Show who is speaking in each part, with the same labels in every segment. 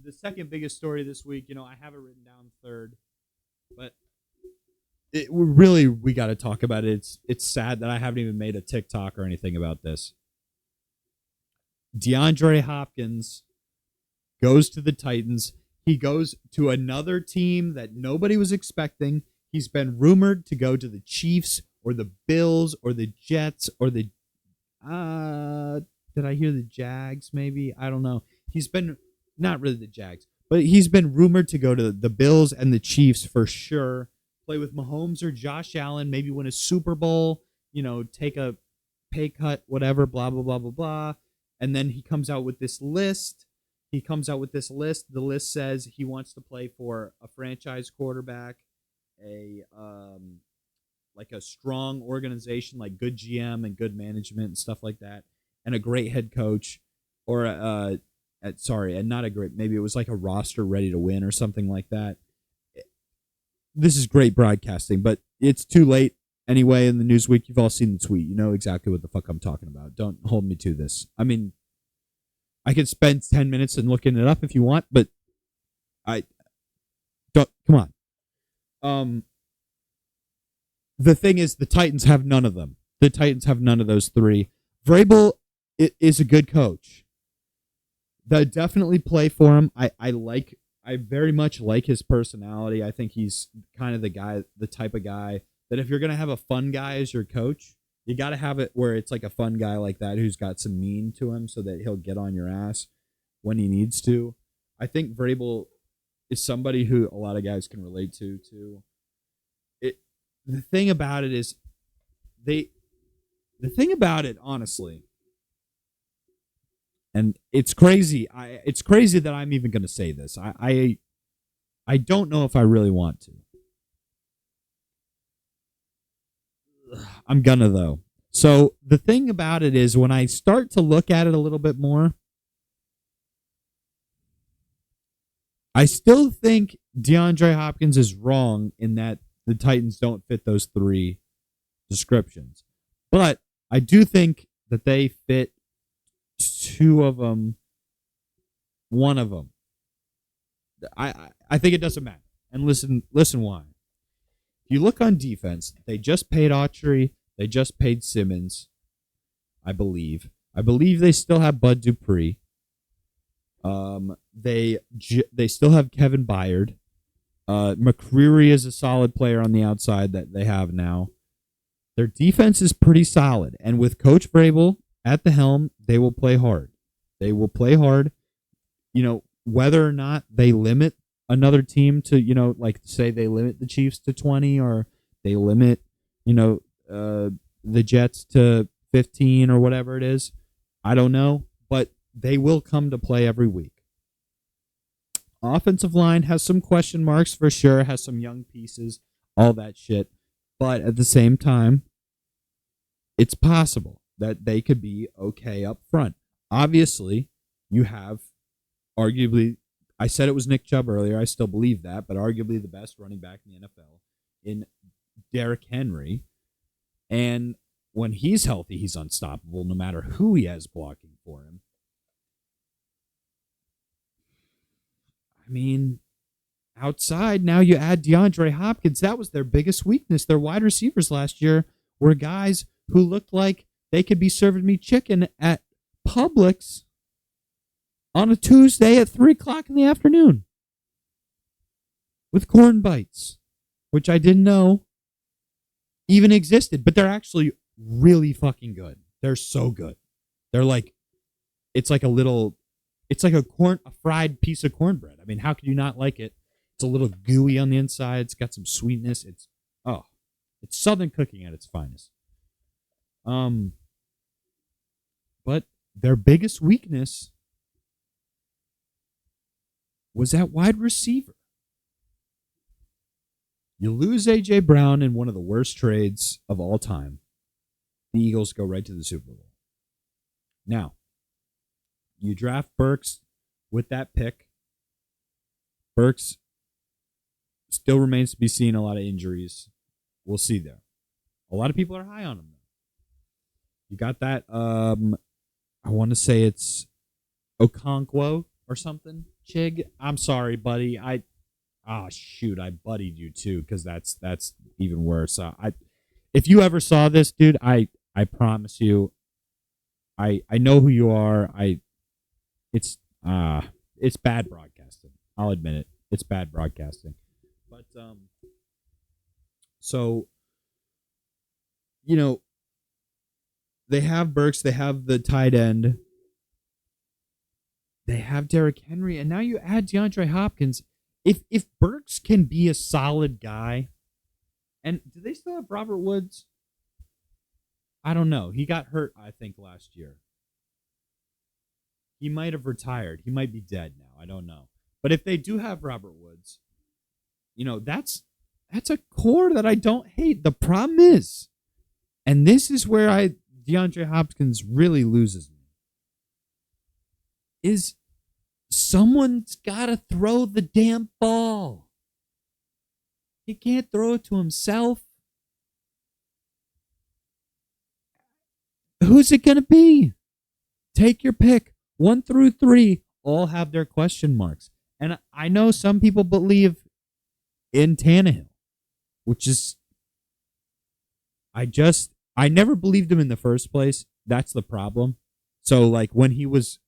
Speaker 1: the second biggest story this week, I have it written down third, but we got to talk about it. It's sad that I haven't even made a TikTok or anything about this. Deandre Hopkins goes to the Titans. He goes to another team that nobody was expecting. He's been rumored to go to the Chiefs or the Bills or the Jets or the did I hear the Jags maybe? I don't know. He's been not really the Jags, but he's been rumored to go to the Bills and the Chiefs for sure. Play with Mahomes or Josh Allen, maybe win a Super Bowl, take a pay cut, whatever, blah, blah, blah, blah, blah. And then he comes out with this list. The list says he wants to play for a franchise quarterback, like a strong organization, like good GM and good management and stuff like that, and a great head coach, or and not a great, maybe it was like a roster ready to win or something like that. This is great broadcasting, but it's too late anyway. In the Newsweek, you've all seen the tweet. You know exactly what the fuck I'm talking about. Don't hold me to this. I mean, I could spend 10 minutes and looking it up if you want, but I don't. Come on. The thing is, the Titans have none of them. The Titans have none of those three. Vrabel is a good coach. They definitely play for him. I very much like his personality. I think he's kind of the type of guy that if you're going to have a fun guy as your coach, you got to have it where it's like a fun guy like that who's got some mean to him so that he'll get on your ass when he needs to. I think Vrabel is somebody who a lot of guys can relate to too. The thing about it is honestly, and it's crazy. It's crazy that I'm even going to say this. I don't know if I really want to. I'm gonna though. So the thing about it is, when I start to look at it a little bit more, I still think DeAndre Hopkins is wrong in that the Titans don't fit those three descriptions. But I do think that they fit two of them, one of them. I think it doesn't matter. And listen why. If you look on defense, they just paid Autry, they just paid Simmons, I believe. I believe they still have Bud Dupree. They still have Kevin Byard. McCreary is a solid player on the outside that they have now. Their defense is pretty solid, and with Coach Vrabel at the helm, they will play hard. They will play hard. Whether or not they limit another team to, like say they limit the Chiefs to 20 or they limit, the Jets to 15 or whatever it is, I don't know, but they will come to play every week. Offensive line has some question marks for sure, has some young pieces, all that shit. But at the same time, it's possible that they could be okay up front. Obviously, you have arguably, I said it was Nick Chubb earlier, I still believe that, but arguably the best running back in the NFL in Derrick Henry. And when he's healthy, he's unstoppable no matter who he has blocking for him. I mean, outside, now you add DeAndre Hopkins. That was their biggest weakness. Their wide receivers last year were guys who looked like they could be serving me chicken at Publix on a Tuesday at 3 o'clock in the afternoon with corn bites, which I didn't know even existed, but they're actually really fucking good. They're so good. They're like, it's like a fried piece of cornbread. I mean, how could you not like it? It's a little gooey on the inside. It's got some sweetness. It's Southern cooking at its finest. But their biggest weakness was at wide receiver. You lose A.J. Brown in one of the worst trades of all time. The Eagles go right to the Super Bowl. Now, you draft Burks with that pick. Burks still remains to be seen. A lot of injuries. We'll see there. A lot of people are high on him. You got that. I want to say it's Okonkwo or something. Chig, I'm sorry, buddy. I buddied you too, because that's even worse. If you ever saw this, dude, I promise you, I know who you are. It's it's bad broadcasting. I'll admit it. It's bad broadcasting. But so they have Burks, they have the tight end, they have Derrick Henry, and now you add DeAndre Hopkins. If Burks can be a solid guy, and do they still have Robert Woods? I don't know. He got hurt, I think, last year. He might have retired. He might be dead now. I don't know. But if they do have Robert Woods, that's a core that I don't hate. The problem is, and this is where DeAndre Hopkins really loses me, is someone's got to throw the damn ball. He can't throw it to himself. Who's it going to be? Take your pick. 1 through 3 all have their question marks. And I know some people believe in Tannehill, which is, I never believed him in the first place. That's the problem. So, like, when he was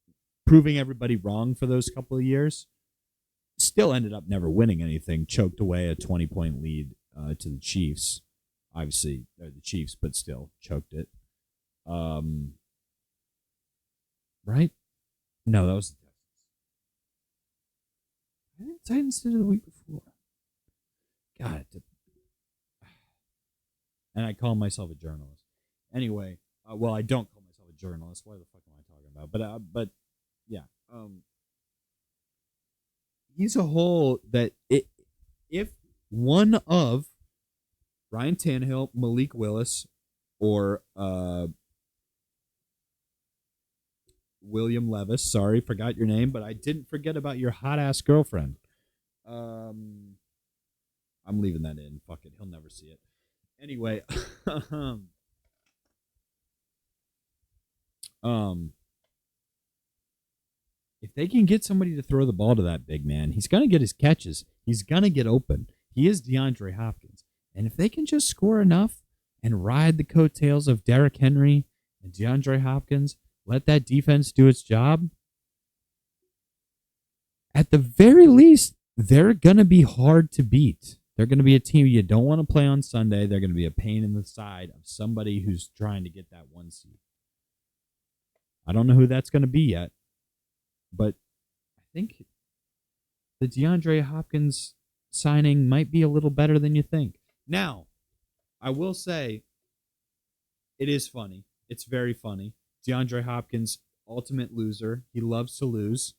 Speaker 1: proving everybody wrong for those couple of years, still ended up never winning anything, choked away a 20-point lead to the Chiefs. Obviously, they're the Chiefs, but still choked it. Right? No, that was the Titans. I think the Titans did it the week before. God. And I call myself a journalist. Anyway, well, I don't call myself a journalist. What the fuck am I talking about? But yeah. He's a hole that if one of Ryan Tannehill, Malik Willis, or William Levis, sorry, forgot your name, but I didn't forget about your hot-ass girlfriend. I'm leaving that in. Fuck it. He'll never see it. Anyway, if they can get somebody to throw the ball to that big man, he's going to get his catches. He's going to get open. He is DeAndre Hopkins. And if they can just score enough and ride the coattails of Derrick Henry and DeAndre Hopkins, let that defense do its job, at the very least, they're going to be hard to beat. They're going to be a team you don't want to play on Sunday. They're going to be a pain in the side of somebody who's trying to get that 1 seed. I don't know who that's going to be yet, but I think the DeAndre Hopkins signing might be a little better than you think. Now, I will say it is funny. It's very funny. DeAndre Hopkins, ultimate loser. He loves to lose.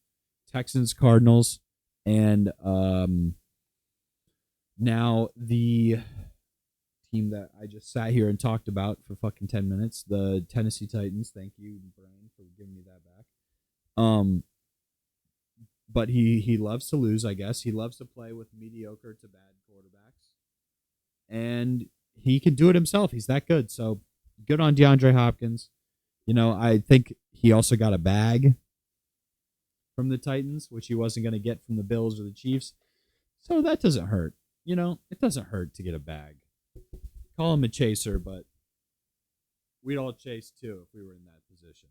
Speaker 1: Texans, Cardinals, and now the team that I just sat here and talked about for fucking 10 minutes, the Tennessee Titans. Thank you, Brian, for giving me that back. But he loves to lose, I guess. He loves to play with mediocre to bad quarterbacks. And he can do it himself. He's that good. So good on DeAndre Hopkins. I think he also got a bag from the Titans, which he wasn't going to get from the Bills or the Chiefs. So that doesn't hurt. It doesn't hurt to get a bag. Call him a chaser, but we'd all chase too if we were in that position.